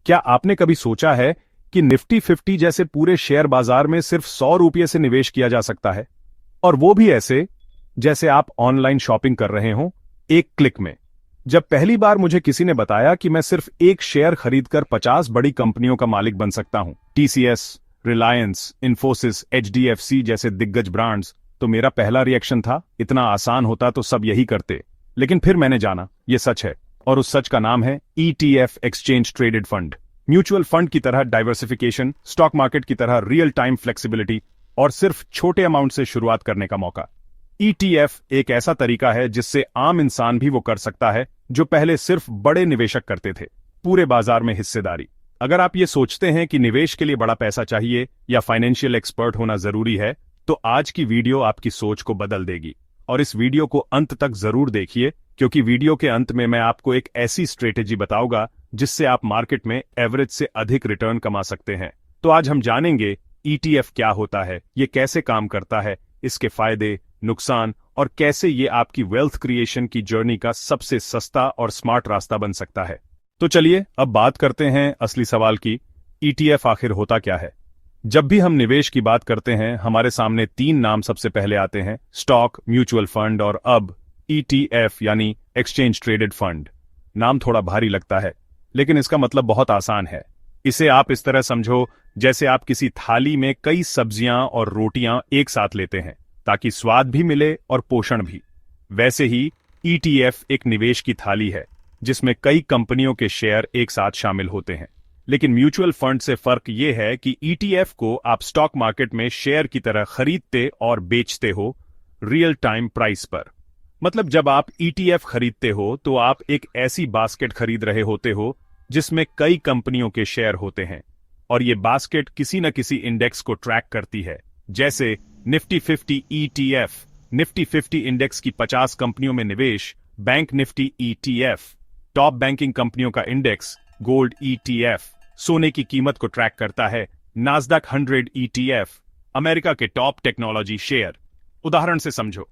क्या आपने कभी सोचा है कि निफ्टी 50 जैसे पूरे शेयर बाजार में सिर्फ 100 रुपये से निवेश किया जा सकता है, और वो भी ऐसे जैसे आप ऑनलाइन शॉपिंग कर रहे हो, एक क्लिक में। जब पहली बार मुझे किसी ने बताया कि मैं सिर्फ एक शेयर खरीदकर 50 बड़ी कंपनियों का मालिक बन सकता हूं, टीसीएस, रिलायंस, इन्फोसिस, एचडीएफसी जैसे दिग्गज ब्रांड्स, तो मेरा पहला रिएक्शन था, इतना आसान होता तो सब यही करते। लेकिन फिर मैंने जाना ये सच है, और उस सच का नाम है ETF, exchange traded fund. Mutual fund की तरह डाइवर्सिफिकेशन, स्टॉक मार्केट की तरह रियल टाइम फ्लेक्सिबिलिटी, और सिर्फ छोटे अमाउंट से शुरुआत करने का मौका। ईटीएफ एक ऐसा तरीका है जिससे आम इंसान भी वो कर सकता है जो पहले सिर्फ बड़े निवेशक करते थे, पूरे बाजार में हिस्सेदारी। अगर आप ये सोचते हैं कि निवेश के लिए बड़ा पैसा चाहिए या फाइनेंशियल एक्सपर्ट होना जरूरी है, तो आज की वीडियो आपकी सोच को बदल देगी। और इस वीडियो को अंत तक जरूर देखिए, क्योंकि वीडियो के अंत में मैं आपको एक ऐसी स्ट्रेटेजी बताऊंगा जिससे आप मार्केट में एवरेज से अधिक रिटर्न कमा सकते हैं। तो आज हम जानेंगे ईटीएफ क्या होता है, ये कैसे काम करता है, इसके फायदे, नुकसान, और कैसे ये आपकी वेल्थ क्रिएशन की जर्नी का सबसे सस्ता और स्मार्ट रास्ता बन सकता है। तो चलिए अब बात करते हैं असली सवाल की, ईटीएफ आखिर होता क्या है। जब भी हम निवेश की बात करते हैं, हमारे सामने तीन नाम सबसे पहले आते हैं: स्टॉक, म्यूचुअल फंड और अब ईटीएफ यानी एक्सचेंज ट्रेडेड फंड। नाम थोड़ा भारी लगता है, लेकिन इसका मतलब बहुत आसान है। इसे आप इस तरह समझो जैसे आप किसी थाली में कई सब्जियां और रोटियां एक साथ लेते हैं, ताकि स्वाद भी मिले और पोषण भी। वैसे ही ईटीएफ एक निवेश की थाली है जिसमें कई कंपनियों के शेयर एक साथ शामिल होते हैं। लेकिन म्यूचुअल फंड से फर्क यह है कि ईटीएफ को आप स्टॉक मार्केट में शेयर की तरह खरीदते और बेचते हो, रियल टाइम प्राइस पर। मतलब जब आप ईटीएफ खरीदते हो तो आप एक ऐसी बास्केट खरीद रहे होते हो जिसमें कई कंपनियों के शेयर होते हैं, और ये बास्केट किसी न किसी इंडेक्स को ट्रैक करती है। जैसे निफ्टी 50 ईटीएफ, निफ्टी 50 इंडेक्स की 50 कंपनियों में निवेश; bank Nifty ETF, top banking कंपनियों का इंडेक्स; गोल्ड ईटीएफ, सोने की कीमत को ट्रैक करता है; नास्डैक 100 ईटीएफ, अमेरिका के टॉप टेक्नोलॉजी शेयर। उदाहरण से समझो,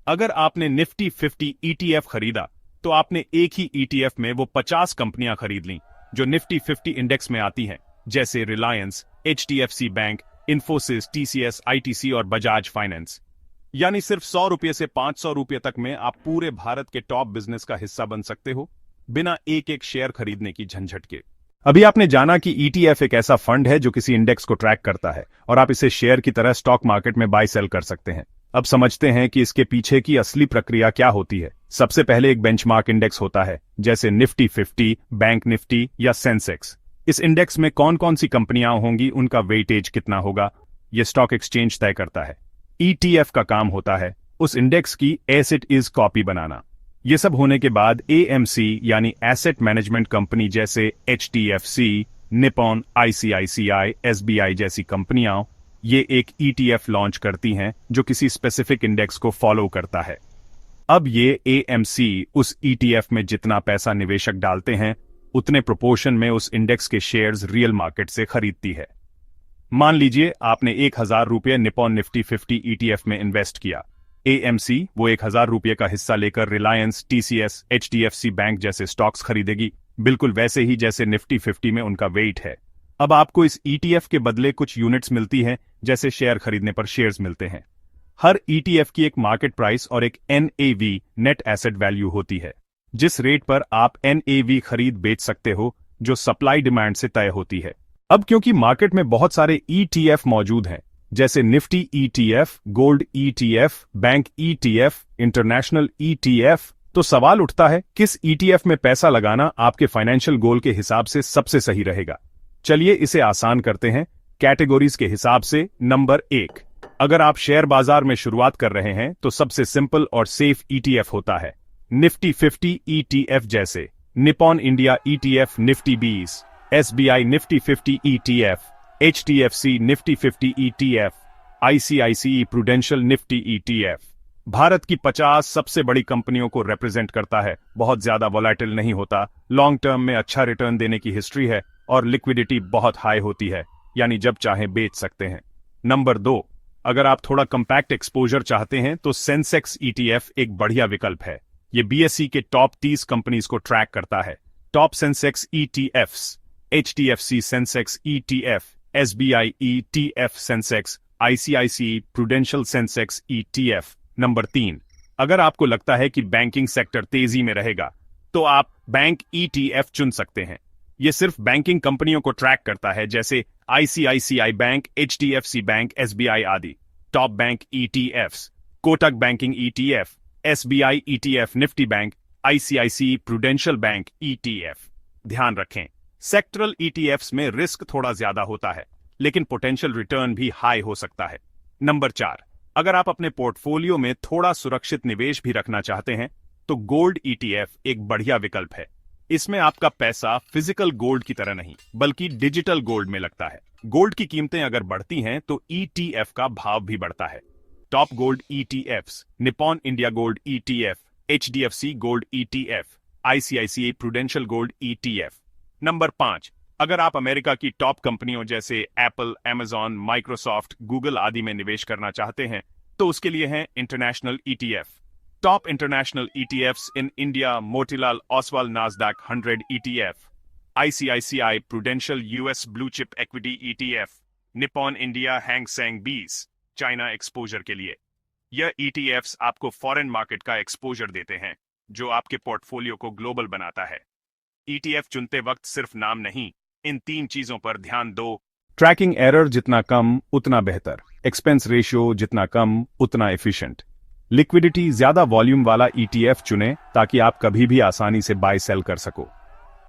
अगर आपने निफ्टी 50 ईटीएफ खरीदा तो आपने एक ही ईटीएफ में वो 50 कंपनियां खरीद लीं जो निफ्टी 50 इंडेक्स में आती हैं, जैसे Reliance, HDFC bank, Infosys, TCS, ITC और बजाज फाइनेंस। यानी सिर्फ 100 रुपये से 500 रुपये तक में आप पूरे भारत के टॉप बिजनेस का हिस्सा बन सकते हो, बिना एक एक शेयर खरीदने की झंझट के। अभी आपने जाना कि ईटीएफ एक ऐसा फंड है जो किसी इंडेक्स को ट्रैक करता है, और आप इसे शेयर की तरह स्टॉक मार्केट में बाय सेल कर सकते हैं। अब समझते हैं कि इसके पीछे की असली प्रक्रिया क्या होती है। सबसे पहले एक बेंचमार्क इंडेक्स होता है, जैसे निफ्टी 50, बैंक निफ्टी या सेंसेक्स। इस इंडेक्स में कौन कौन सी कंपनियां होंगी, उनका वेटेज कितना होगा, यह स्टॉक एक्सचेंज तय करता है। ईटीएफ का काम होता है उस इंडेक्स की एज इट इज कॉपी बनाना। ये सब होने के बाद एएमसी यानी एसेट मैनेजमेंट कंपनी जैसे एचडीएफसी, निपॉन, आईसीआईसीआई, एसबीआई जैसी कंपनियां ये एक ईटीएफ लॉन्च करती हैं जो किसी स्पेसिफिक इंडेक्स को फॉलो करता है। अब ये एएमसी उस ईटीएफ में जितना पैसा निवेशक डालते हैं, उतने प्रोपोर्शन में उस इंडेक्स के शेयर्स रियल मार्केट से खरीदती है। मान लीजिए आपने 1000 रुपये निपॉन निफ्टी 50 ईटीएफ में इन्वेस्ट किया। एएमसी वो 1000 रुपये का हिस्सा लेकर रिलायंस, टीसीएस, एचडीएफसी बैंक जैसे स्टॉक्स खरीदेगी, बिल्कुल वैसे ही जैसे निफ्टी 50 में उनका वेट है। अब आपको इस ईटीएफ के बदले कुछ यूनिट्स मिलती हैं, जैसे शेयर खरीदने पर शेयर्स मिलते हैं। हर ईटीएफ की एक मार्केट प्राइस और एक एनएवी, नेट एसेट वैल्यू होती है, जिस रेट पर आप एनएवी खरीद बेच सकते हो, जो सप्लाई डिमांड से तय होती है। अब क्योंकि मार्केट में बहुत सारे ईटीएफ मौजूद हैं, जैसे Nifty ETF, gold ETF, bank ETF, international ETF, तो सवाल उठता है किस ईटीएफ में पैसा लगाना आपके फाइनेंशियल गोल के हिसाब से सबसे सही रहेगा। चलिए इसे आसान करते हैं कैटेगरीज के हिसाब से। नंबर 1, अगर आप शेयर बाजार में शुरुआत कर रहे हैं तो सबसे सिंपल और सेफ ईटीएफ होता है निफ्टी 50 ईटीएफ, जैसे Nippon India ETF Nifty 20, SBI Nifty 50 ETF, HDFC Nifty 50 ETF, ICICI prudential Nifty ETF. Bharat की 50 सबसे बड़ी कंपनियों को रिप्रेजेंट करता है, बहुत ज्यादा वोलेटिल नहीं होता, लॉन्ग टर्म में अच्छा रिटर्न देने की हिस्ट्री है, और लिक्विडिटी बहुत हाई होती है, यानी जब चाहे बेच सकते हैं। नंबर 2, अगर आप थोड़ा कंपैक्ट एक्सपोजर चाहते हैं तो सेंसेक्स ईटीएफ एक बढ़िया विकल्प है। ये बीएसई के टॉप 30 कंपनीज को ट्रैक करता है। Top Sensex ETFs HDFC Sensex ETF, SBI ETF Sensex, ICICI prudential Sensex ETF। Number 3, अगर आपको लगता है कि बैंकिंग सेक्टर तेजी में रहेगा तो आप बैंक ETF चुन सकते हैं। यह सिर्फ बैंकिंग कंपनियों को ट्रैक करता है, जैसे ICICI bank, HDFC bank, SBI आदि। Top bank ETFs, Kotak banking ETF, SBI ETF Nifty bank, ICICI prudential bank ETF। ध्यान रखें, सेक्टरल ETFs में रिस्क थोड़ा ज्यादा होता है, लेकिन पोटेंशियल रिटर्न भी हाई हो सकता है। नंबर 4, अगर आप अपने पोर्टफोलियो में थोड़ा सुरक्षित निवेश भी रखना चाहते हैं तो गोल्ड ETF एक बढ़िया विकल्प है। इसमें आपका पैसा फिजिकल गोल्ड की तरह नहीं, बल्कि डिजिटल गोल्ड में लगता है। गोल्ड की कीमतें अगर बढ़ती हैं तो ETF का भाव भी बढ़ता है। Top gold ETFs, Nippon India gold ETF, HDFC gold ETF, ICICI prudential gold ETF। Number 5, अगर आप अमेरिका की टॉप कंपनियों जैसे एप्पल, Amazon, माइक्रोसॉफ्ट, गूगल आदि में निवेश करना चाहते हैं तो उसके लिए है international ETF। Top international ETFs in India, Motilal Oswal Nasdaq 100 ETF, ICICI prudential US blue chip equity ETF, Nippon India Hang Seng 20 China exposure के लिए। यह ETFs आपको फॉरेन मार्केट का एक्सपोजर देते हैं, जो आपके पोर्टफोलियो को ग्लोबल बनाता है। ETF चुनते वक्त सिर्फ नाम नहीं, इन 3 चीजों पर ध्यान दो। ट्रैकिंग एरर जितना कम उतना बेहतर, एक्सपेंस रेशियो जितना कम उतना एफिशिएंट, लिक्विडिटी ज्यादा वॉल्यूम वाला ETF चुनें ताकि आप कभी भी आसानी से बाय सेल कर सको।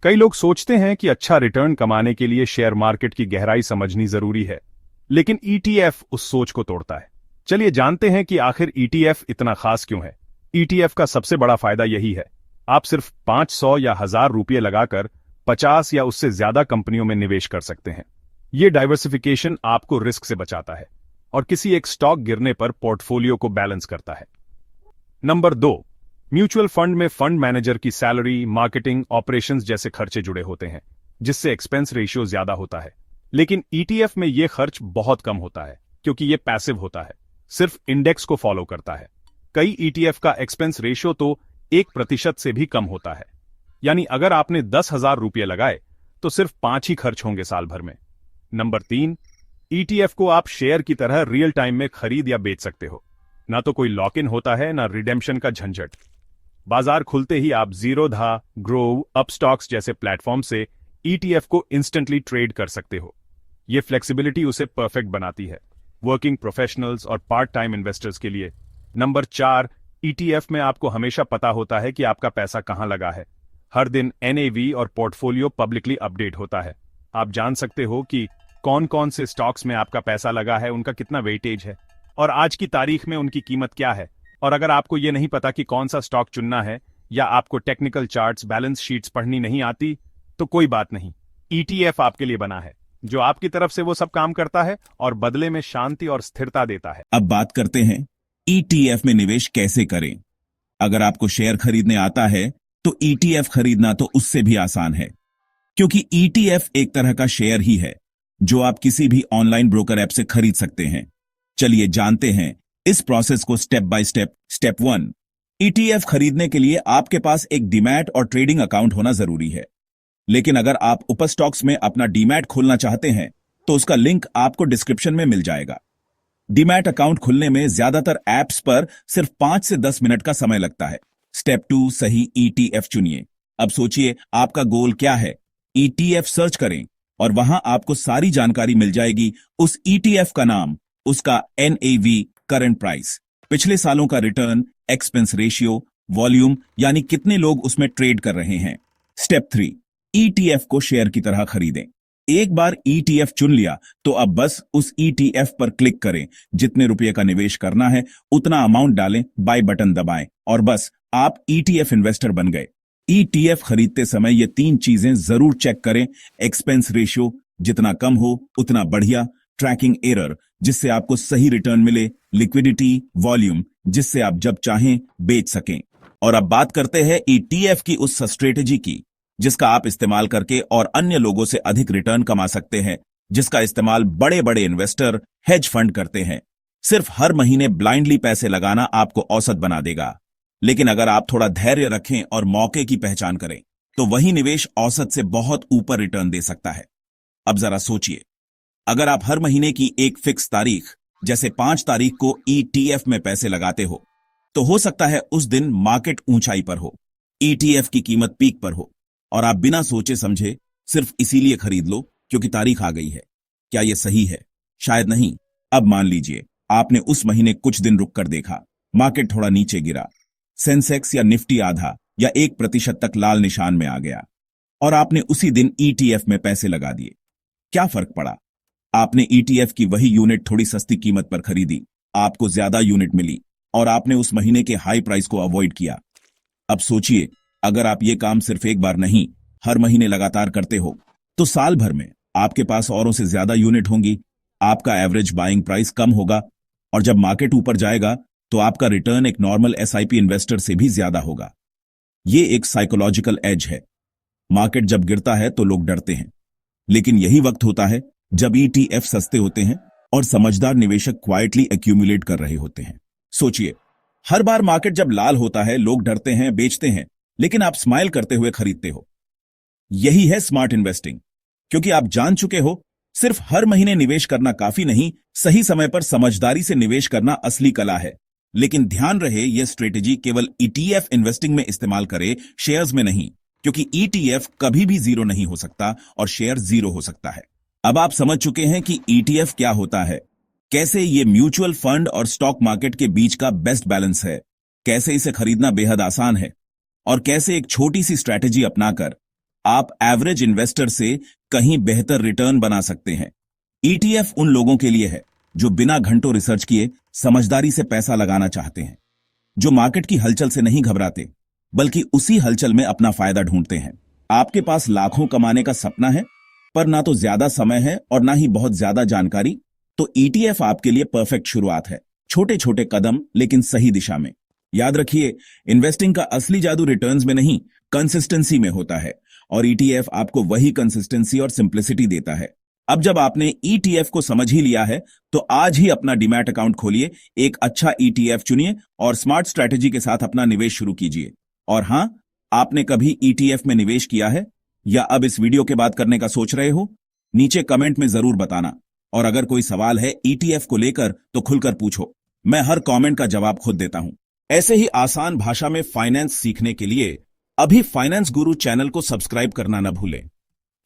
कई लोग सोचते हैं कि अच्छा रिटर्न कमाने के लिए शेयर मार्केट की गहराई समझनी जरूरी है, लेकिन ETF उस सोच को तोड़ता है। चलिए जानते हैं कि आखिर ETF इतना खास क्यों है। ETF का सबसे बड़ा फायदा यही है, आप सिर्फ 500 या 1000 रुपये लगाकर 50 या उससे ज्यादा कंपनियों में निवेश कर सकते हैं। यह डाइवर्सिफिकेशन आपको रिस्क से बचाता है और किसी एक स्टॉक गिरने पर पोर्टफोलियो को बैलेंस करता है। नंबर 2, म्यूचुअल फंड में फंड मैनेजर की सैलरी, मार्केटिंग, ऑपरेशंस जैसे खर्चे जुड़े होते हैं, जिससे एक्सपेंस रेशियो ज्यादा होता है। लेकिन ETF में यह खर्च बहुत कम होता है, क्योंकि यह पैसिव होता है, सिर्फ इंडेक्स को फॉलो करता है। कई ETF का एक्सपेंस रेशियो तो 1% से भी कम होता है, यानी अगर आपने 10,000 रुपये लगाए तो सिर्फ 5 ही खर्च होंगे साल भर में। नंबर 3, ETF को आप शेयर की तरह रियल टाइम में खरीद या बेच सकते हो। ना तो कोई लॉक इन होता है, ना रिडेम्पशन का झंझट। बाजार खुलते ही आप जीरोधा, ग्रोव, अपस्टॉक्स जैसे प्लेटफॉर्म से ETF को इंस्टेंटली ट्रेड कर सकते हो। यह फ्लेक्सिबिलिटी उसे परफेक्ट बनाती है वर्किंग प्रोफेशनल्स और पार्ट टाइम इन्वेस्टर्स के लिए। नंबर 4, ETF में आपको हमेशा पता होता है कि आपका पैसा कहां लगा है। हर दिन NAV और पोर्टफोलियो पब्लिकली अपडेट होता है। आप जान सकते हो कि कौन कौन से स्टॉक्स में आपका पैसा लगा है, उनका कितना वेटेज है और आज की तारीख में उनकी कीमत क्या है। और अगर आपको यह नहीं पता कि कौन सा स्टॉक चुनना है या आपको टेक्निकल चार्ट्स, बैलेंस शीट्स पढ़नी नहीं आती, तो कोई बात नहीं, ETF आपके लिए बना है, जो आपकी तरफ से वो सब काम करता है और बदले में शांति और स्थिरता देता है। अब बात करते हैं ETF में निवेश कैसे करें। अगर आपको शेयर खरीदने आता है तो ETF खरीदना तो उससे भी आसान है, क्योंकि ETF एक तरह का शेयर ही है जो आप किसी भी ऑनलाइन ब्रोकर ऐप से खरीद सकते हैं। चलिए जानते हैं इस प्रोसेस को step by step. Step 1, ETF खरीदने के लिए आपके पास एक डीमैट और ट्रेडिंग अकाउंट होना जरूरी है। लेकिन अगर आप ऊपर स्टॉक्स में अपना डीमैट खोलना चाहते हैं तो उसका लिंक आपको डिस्क्रिप्शन में मिल जाएगा। डीमैट अकाउंट खुलने में ज्यादातर ऐप्स पर सिर्फ 5 से 10 मिनट का समय लगता है। स्टेप 2, सही ETF चुनिए। अब सोचिए आपका गोल क्या है। ETF सर्च करें और वहां आपको सारी जानकारी मिल जाएगी। उस ETF का नाम, उसका NAV करंट प्राइस, पिछले सालों का रिटर्न, एक्सपेंस रेशियो, वॉल्यूम यानी कितने लोग उसमें ट्रेड कर रहे हैं। स्टेप 3, ETF को शेयर की तरह खरीदें। एक बार ETF चुन लिया तो अब बस उस ETF पर क्लिक करें, जितने रुपए का निवेश करना है उतना अमाउंट डालें, बाय बटन दबाएं और बस आप ETF इन्वेस्टर बन गए। ETF खरीदते समय ये 3 चीजें जरूर चेक करें। एक्सपेंस रेशियो जितना कम हो उतना बढ़िया, ट्रैकिंग एरर जिससे आपको सही रिटर्न मिले, लिक्विडिटी, वॉल्यूम जिससे आप जब चाहें बेच सकें। और अब बात करते हैं ETF की उस स्ट्रेटेजी की जिसका आप इस्तेमाल करके और अन्य लोगों से अधिक रिटर्न कमा सकते हैं, जिसका इस्तेमाल बड़े बड़े इन्वेस्टर, हेज फंड करते हैं। सिर्फ हर महीने ब्लाइंडली पैसे लगाना आपको औसत बना देगा, लेकिन अगर आप थोड़ा धैर्य रखें और मौके की पहचान करें तो वही निवेश औसत से बहुत ऊपर रिटर्न दे सकता है। अब जरा सोचिए, अगर आप हर महीने की एक फिक्स तारीख जैसे 5 तारीख को ईटीएफ में पैसे लगाते हो, तो हो सकता है उस दिन मार्केट ऊंचाई पर हो, ईटीएफ की कीमत पीक पर हो, और आप बिना सोचे समझे सिर्फ इसीलिए खरीद लो क्योंकि तारीख आ गई है। क्या यह सही है? शायद नहीं। अब मान लीजिए आपने उस महीने कुछ दिन रुक कर देखा, मार्केट थोड़ा नीचे गिरा, सेंसेक्स या निफ्टी आधा या 1% तक लाल निशान में आ गया, और आपने उसी दिन ईटीएफ में पैसे लगा दिए। क्या फर्क पड़ा? आपने ईटीएफ की वही यूनिट थोड़ी सस्ती कीमत पर खरीदी, आपको ज्यादा यूनिट मिली, और आपने उस महीने के हाई प्राइस को अवॉइड किया। अब सोचिए, अगर आप ये काम सिर्फ एक बार नहीं, हर महीने लगातार करते हो, तो साल भर में आपके पास औरों से ज्यादा यूनिट होंगी, आपका एवरेज बाइंग प्राइस कम होगा, और जब मार्केट ऊपर जाएगा तो आपका रिटर्न एक नॉर्मल एसआईपी इन्वेस्टर से भी ज्यादा होगा। ये एक साइकोलॉजिकल एज है। मार्केट जब गिरता है तो लोग डरते हैं, लेकिन यही वक्त होता है जब ईटीएफ सस्ते होते हैं और समझदार निवेशक क्वाइटली एक्यूमुलेट कर रहे होते हैं। सोचिए, हर बार मार्केट जब लाल होता है लोग डरते हैं, बेचते हैं, लेकिन आप स्माइल करते हुए खरीदते हो। यही है स्मार्ट इन्वेस्टिंग, क्योंकि आप जान चुके हो सिर्फ हर महीने निवेश करना काफी नहीं, सही समय पर समझदारी से निवेश करना असली कला है। लेकिन ध्यान रहे, यह स्ट्रेटेजी केवल ईटीएफ इन्वेस्टिंग में इस्तेमाल करे, शेयर्स में नहीं, क्योंकि ईटीएफ कभी भी जीरो नहीं हो सकता और शेयर जीरो हो सकता है। अब आप समझ चुके हैं कि ईटीएफ क्या होता है, कैसे ये म्यूचुअल फंड और स्टॉक मार्केट के बीच का बेस्ट बैलेंस है, कैसे इसे खरीदना बेहद आसान है, और कैसे एक छोटी सी स्ट्रैटेजी अपनाकर आप एवरेज इन्वेस्टर से कहीं बेहतर रिटर्न बना सकते हैं। ईटीएफ उन लोगों के लिए है जो बिना घंटों रिसर्च किए समझदारी से पैसा लगाना चाहते हैं, जो मार्केट की हलचल से नहीं घबराते, बल्कि उसी हलचल में अपना फायदा ढूंढते हैं। आपके पास लाखों कमाने का सपना है, पर ना तो ज्यादा समय है और ना ही बहुत ज्यादा जानकारी, तो ईटीएफ आपके लिए परफेक्ट शुरुआत है। छोटे छोटे कदम लेकिन सही दिशा में। याद रखिए, इन्वेस्टिंग का असली जादू रिटर्न्स में नहीं, कंसिस्टेंसी में होता है, और ईटीएफ आपको वही कंसिस्टेंसी और सिंप्लिसिटी देता है। अब जब आपने ईटीएफ को समझ ही लिया है, तो आज ही अपना डीमैट अकाउंट खोलिए, एक अच्छा ईटीएफ चुनिए और स्मार्ट स्ट्रैटेजी के साथ अपना निवेश शुरू कीजिए। और हां, आपने कभी ईटीएफ में निवेश किया है या अब इस वीडियो के बाद करने का सोच रहे हो? नीचे कमेंट में जरूर बताना। और अगर कोई सवाल है ईटीएफ को लेकर तो खुलकर पूछो, मैं हर कमेंट का जवाब खुद देता हूं। ऐसे ही आसान भाषा में फाइनेंस सीखने के लिए अभी फाइनेंस गुरु चैनल को सब्सक्राइब करना न भूलें,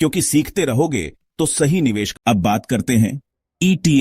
क्योंकि सीखते रहोगे तो सही निवेश। अब बात करते हैं ईटीएफ